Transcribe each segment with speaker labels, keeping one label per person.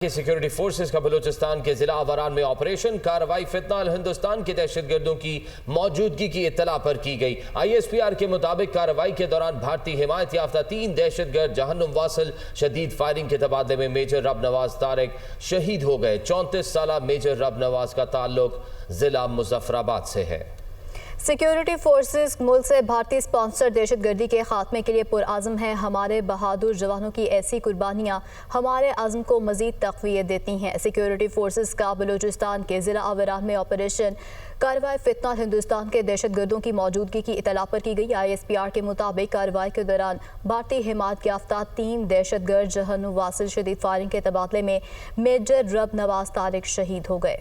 Speaker 1: की security forces का बलूचिस्तान के जिला आवारान में ऑपरेशन कार्रवाई फितना हिंदुस्तान के दहशतगर्दों की मौजूदगी की इत्तला पर की गई। ISPR के मुताबिक कार्रवाई के दौरान भारतीय हिमायत याफ्ता 3 दहशतगर्द जहन्नुम वासिल शदीद फायरिंग के तबादले में मेजर रब नवाज तारिक शहीद हो गए। 34 साल मेजर रब नवाज का ताल्लुक जिला मुजफ्फराबाद से है।
Speaker 2: सिक्योरिटी फोर्सेस मुल्क से भारतीय स्पॉन्सर दहशतगर्दी के खात्मे के लिए पुरआज़म हैं। हमारे बहादुर जवानों की ऐसी कुर्बानियाँ हमारे आज़म को मज़ीद तक़वियत देती हैं। सिक्योरिटी फोर्सेस का बलूचिस्तान के ज़िला आवारान में ऑपरेशन कार्रवाई फितना हिंदुस्तान के दहशतगर्दों की मौजूदगी की इतला पर की गई। ISPR के मुताबिक कार्रवाई के दौरान भारतीय हिमायत याफ्ता 3 दहशतगर्द जहन्नुम वासिल शदीद फायरिंग के तबादले में मेजर रब नवाज तारिक शहीद हो गए।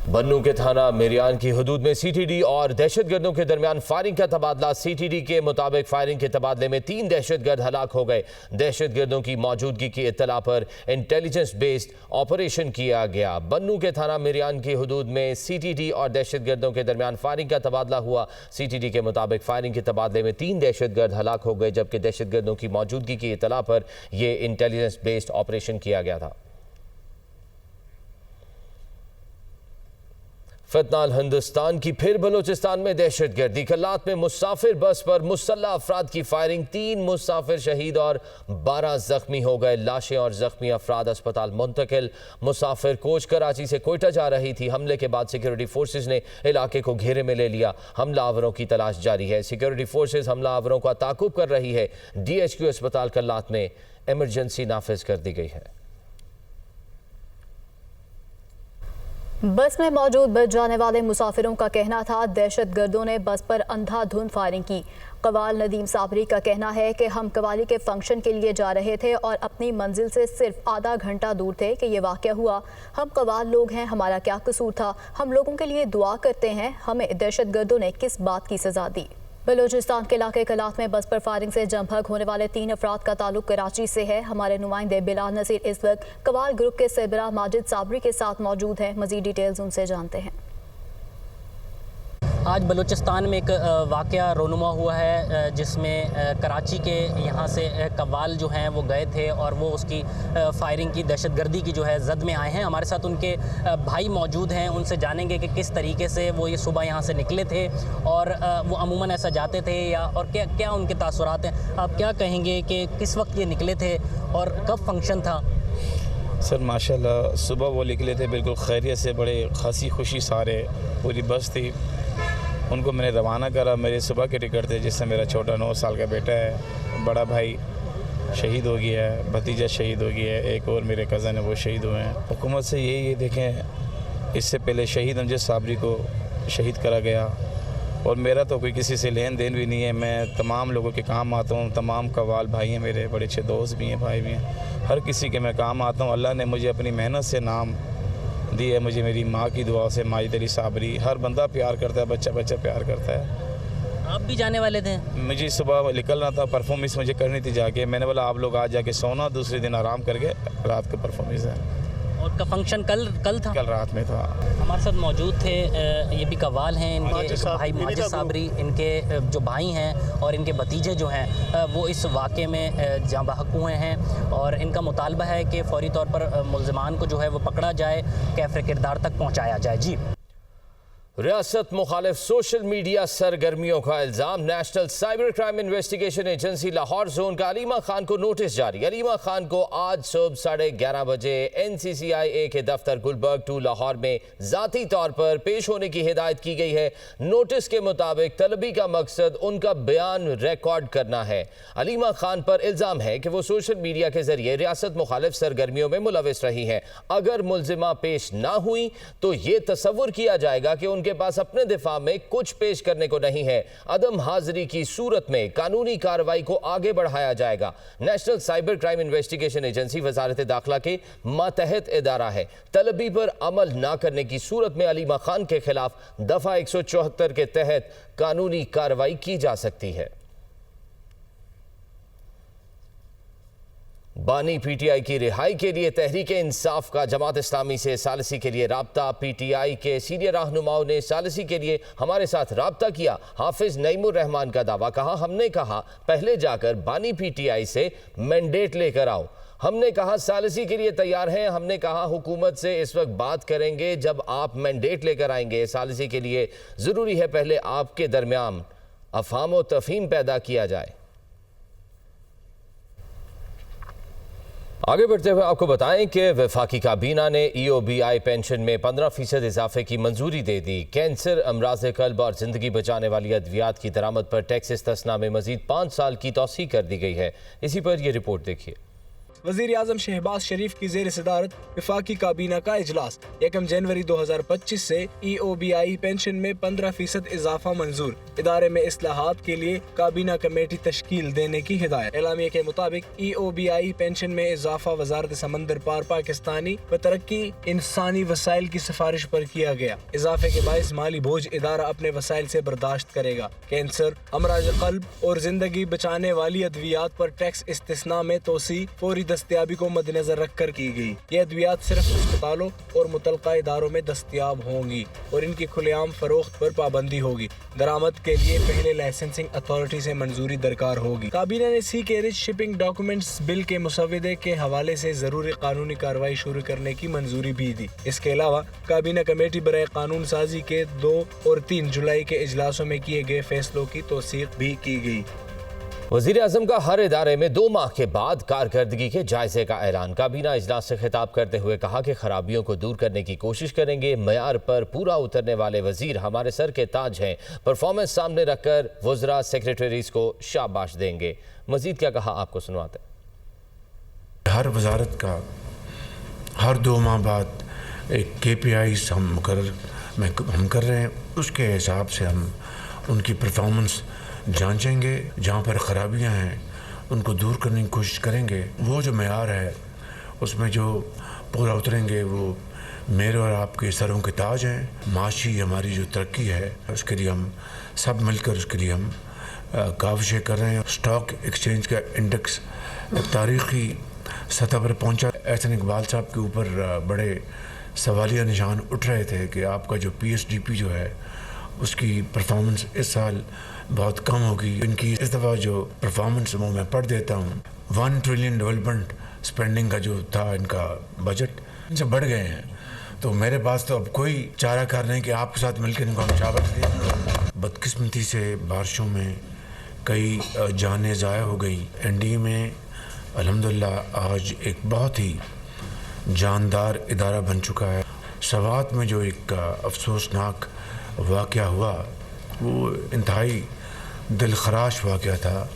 Speaker 1: बन्नू के थाना मेरियान की हदूद में CTD और दहशतगर्दों के दरमियान फायरिंग का तबादला। CTD के मुताबिक फायरिंग के तबादले में 3 दहशतगर्द हलाक हो गए। दहशतगर्दों की मौजूदगी की इत्तला पर इंटेलिजेंस बेस्ड ऑपरेशन किया गया। बन्नू के थाना मेरियान की हदूद में CTD और दहशतगर्दों के दरमियान फायरिंग का तबादला हुआ। CTD के मुताबिक फायरिंग के तबादले में 3 दहशतगर्द हलाक हो गए, जबकि दहशतगर्दों की मौजूदगी की इत्तला पर यह इंटेलिजेंस बेस्ड ऑपरेशन किया गया था। फितनाल हिंदुस्तान की फिर बलूचिस्तान में दहशतगर्दी। कल्लात में मुसाफिर बस पर मुसल्लह अफराद की फायरिंग, 3 मुसाफिर शहीद और 12 जख्मी हो गए। लाशें और जख्मी अफराद अस्पताल मुंतकिल। मुसाफिर कोच कराची से कोयटा जा रही थी। हमले के बाद सिक्योरिटी फोर्सेज ने इलाके को घेरे में ले लिया। हमलावरों की तलाश जारी है। सिक्योरिटी फोर्सेज हमलावरों का ताकुब कर रही है। DHQ अस्पताल कल्लात में इमरजेंसी नाफिज कर दी गई है।
Speaker 2: बस में मौजूद बच जाने वाले मुसाफिरों का कहना था दहशतगर्दों ने बस पर अंधाधुंध फायरिंग की। कवाल नदीम साबरी का कहना है कि हम कवाली के फंक्शन के लिए जा रहे थे और अपनी मंजिल से सिर्फ आधा घंटा दूर थे कि ये वाक़या हुआ। हम कवाल लोग हैं, हमारा क्या कसूर था? हम लोगों के लिए दुआ करते हैं। हमें दहशतगर्दों ने किस बात की सज़ा दी? बलूचिस्तान के इलाके कलात में बस पर फायरिंग से जमभग होने वाले 3 अफराद का ताल्लुक कराची से है। हमारे नुमाइंदे बिलाल नसीर इस वक्त कवाल ग्रुप के सरबराह माजिद साबरी के साथ मौजूद हैं। मज़ीद डिटेल्स उनसे जानते हैं।
Speaker 3: आज बलूचिस्तान में एक वाक़या रोनुमा हुआ है, जिसमें कराची के यहाँ से कव्वाल जो हैं वो गए थे और वो उसकी फायरिंग की दहशतगर्दी की जो है जद में आए हैं। हमारे साथ उनके भाई मौजूद हैं, उनसे जानेंगे कि किस तरीके से वो ये सुबह यहाँ से निकले थे और वो अमूमन ऐसा जाते थे या और क्या क्या उनके तासुरात हैं। आप क्या कहेंगे कि किस वक्त ये निकले थे और कब फंक्शन था?
Speaker 4: सर माशाल्लाह सुबह वो निकले थे बिल्कुल खैरियत से, बड़े खासी खुशी, सारे पूरी बस थी। उनको मैंने रवाना करा। मेरे सुबह के टिकट थे, जिससे मेरा छोटा 9 साल का बेटा है, बड़ा भाई शहीद हो गया है, भतीजा शहीद हो गया है, एक और मेरे कज़न है वो शहीद हुए हैं। हुकूमत से ये देखें, इससे पहले शहीद अमजद साबरी को शहीद करा गया और मेरा तो कोई किसी से लेन देन भी नहीं है। मैं तमाम लोगों के काम आता हूँ, तमाम कवाल भाई हैं मेरे, बड़े अच्छे दोस्त भी हैं, भाई भी हैं, हर किसी के मैं काम आता हूँ। अल्लाह ने मुझे अपनी मेहनत से नाम दी है, मुझे मेरी माँ की दुआ से। माजिद अली साबरी, हर बंदा प्यार करता है, बच्चा बच्चा प्यार करता है।
Speaker 3: आप भी जाने वाले थे?
Speaker 4: मुझे सुबह निकलना था, परफॉर्मेंस मुझे करनी थी जाके। मैंने बोला आप लोग आज जाके सोना, दूसरे दिन आराम करके रात को परफॉर्मेंस है।
Speaker 3: और का फंक्शन कल था?
Speaker 4: कल रात में था।
Speaker 3: हमारे साथ मौजूद थे ये भी कव्वाल हैं, इनके भाई माजिद साबरी, इनके जो भाई हैं और इनके भतीजे जो हैं वो इस वाक़े में जाँ बहक हुए हैं और इनका मुतालबा है कि फ़ौरी तौर पर मुल्ज़िमान को जो है वो पकड़ा जाए, कैफ़े किरदार तक पहुँचाया जाए। जी,
Speaker 1: रियासत मुखालिफ सोशल मीडिया सरगर्मियों का इल्ज़ाम। National cyber crime investigation agency Lahore zone का अलीमा खान को नोटिस जारी। अलीमा खान को आज सुबह 11:30 बजे NCCIA के दफ्तर गुलबर्ग 2 लाहौर में ज़ाती तौर पर पेश होने की हिदायत की गई है। नोटिस के मुताबिक तलबी का मकसद उनका बयान रिकॉर्ड करना है। अलीमा खान पर इल्ज़ाम है कि वो सोशल मीडिया के जरिए रियासत मुखालिफ सरगर्मियों में मुलविस रही हैं। अगर मुल्जिमा पेश ना हुई तो ये तसव्वुर किया जाएगा कि उनके पास अपने दिफा में कुछ पेश करने को नहीं है। अदम हाजिरी की सूरत में कानूनी कार्रवाई को आगे बढ़ाया जाएगा। National cyber crime investigation agency वजारत दाखिला के मातहत इदारा है। तलबी पर अमल ना करने की सूरत में अलीमा खान के खिलाफ दफा 174 के तहत कानूनी कार्रवाई की जा सकती है। बानी पीटीआई की रिहाई के लिए तहरीक इंसाफ का जमात इस्लामी से सालिसी के लिए राब्ता। पीटीआई के सीनियर रहनुमाओं ने सालिसी के लिए हमारे साथ राब्ता किया। हाफिज नईमुर रहमान का दावा, कहा हमने कहा पहले जाकर बानी पीटीआई से मैंडेट लेकर आओ। हमने कहा सालिसी के लिए तैयार हैं। हमने कहा हुकूमत से इस वक्त बात करेंगे जब आप मैंडेट लेकर आएंगे। सालिसी के लिए ज़रूरी है पहले आपके दरमियान अफहाम व तफहीम पैदा किया जाए। आगे बढ़ते हुए आपको बताएं कि वफाकी काबीना ने EOBI पेंशन में 15% इजाफे की मंजूरी दे दी। कैंसर, अमराज कल्ब और ज़िंदगी बचाने वाली अद्वियात की दरामद पर टैक्स इस्तिस्ना में मजीद 5 साल की तौसीह कर दी गई है। इसी पर यह रिपोर्ट देखिए।
Speaker 5: वज़ीर आज़म शहबाज शरीफ की ज़ेर सदारत वफाकी काबीना का इजलास 1 जनवरी 2025 से EOBI पेंशन में 15% इजाफा मंजूर। इदारे में इस्लाहात के लिए काबीना कमेटी तश्कील देने की हिदायत। एलामिया के मुताबिक EOBI पेंशन में इजाफा वजारत समंदर पार पाकिस्तानी व तरक्की इंसानी वसाइल की सिफारिश पर किया गया। इजाफे के बाइस माली बोझ इदारा अपने वसाइल से बर्दाश्त करेगा। कैंसर, अमराज कल्ब और जिंदगी बचाने वाली अद्वियात पर टैक्स इस्तिस्ना में तोसी फौरी दस्तयाबी को मद्देनजर रखकर की गई। ये अद्वियात सिर्फ अस्पतालों और मुतलका इदारों में दस्तयाब होंगी और इनकी खुलेआम फरोख्त पर पाबंदी होगी। दरामद के लिए पहले लाइसेंसिंग अथॉरिटी से मंजूरी दरकार होगी। काबीना ने सी कैरेज शिपिंग डॉक्यूमेंट्स बिल के मुसवदे के हवाले से जरूरी कानूनी कार्रवाई शुरू करने की मंजूरी भी दी। इसके अलावा काबीना कमेटी बराए कानून साजी के 2 और 3 जुलाई के इजलासों में किए गए फैसलों की तौसीक भी की गई।
Speaker 1: वज़ीर आज़म का हर इदारे में 2 माह के बाद कारकर्दगी के जायजे का ऐलान। काबीना इजलास से खिताब करते हुए कहा कि खराबियों को दूर करने की कोशिश करेंगे। मयार पर पूरा उतरने वाले वज़ीर हमारे सर के ताज हैं। परफॉर्मेंस सामने रखकर वज़रा सेक्रेटरीज को शाबाश देंगे। मजीद क्या कहा आपको सुनवाते हैं।
Speaker 6: हर वजारत का हर 2 माह बाद एक KPIs हम कर रहे हैं। उसके हिसाब से हम उनकी परफॉर्मेंस जांचेंगे। जहाँ पर खराबियाँ हैं उनको दूर करने की कोशिश करेंगे। वो जो मेयार है उसमें जो पूरा उतरेंगे वो मेरे और आपके सरों के ताज हैं। माशी हमारी जो तरक्की है उसके लिए हम सब मिलकर उसके लिए हम काविशें कर रहे हैं। स्टॉक एक्सचेंज का इंडेक्स एक तारीख़ी सतह पर पहुँचा। एहसन इकबाल साहब के ऊपर बड़े सवालिया निशान उठ रहे थे कि आपका जो PSDP जो है उसकी परफॉर्मेंस इस साल बहुत कम होगी। इनकी इस दफ़ा जो परफॉर्मेंस वो मैं पढ़ देता हूँ। 1 ट्रिलियन डेवलपमेंट स्पेंडिंग का जो था इनका बजट, इनसे बढ़ गए हैं। तो मेरे पास तो अब कोई चाराकार नहीं कि आपके साथ मिलकर इनको हम शाबाश दें। बदकिस्मती से बारिशों में कई जानें ज़ाया हो गई। NDA में अल्हम्दुलिल्लाह आज एक बहुत ही जानदार इदारा बन चुका है। सवात में जो एक अफसोसनाक वाक़या हुआ वो इंतहाई दिलखराश वाक़या था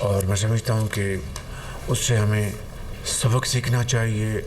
Speaker 6: और मैं समझता हूँ कि उससे हमें सबक सीखना चाहिए।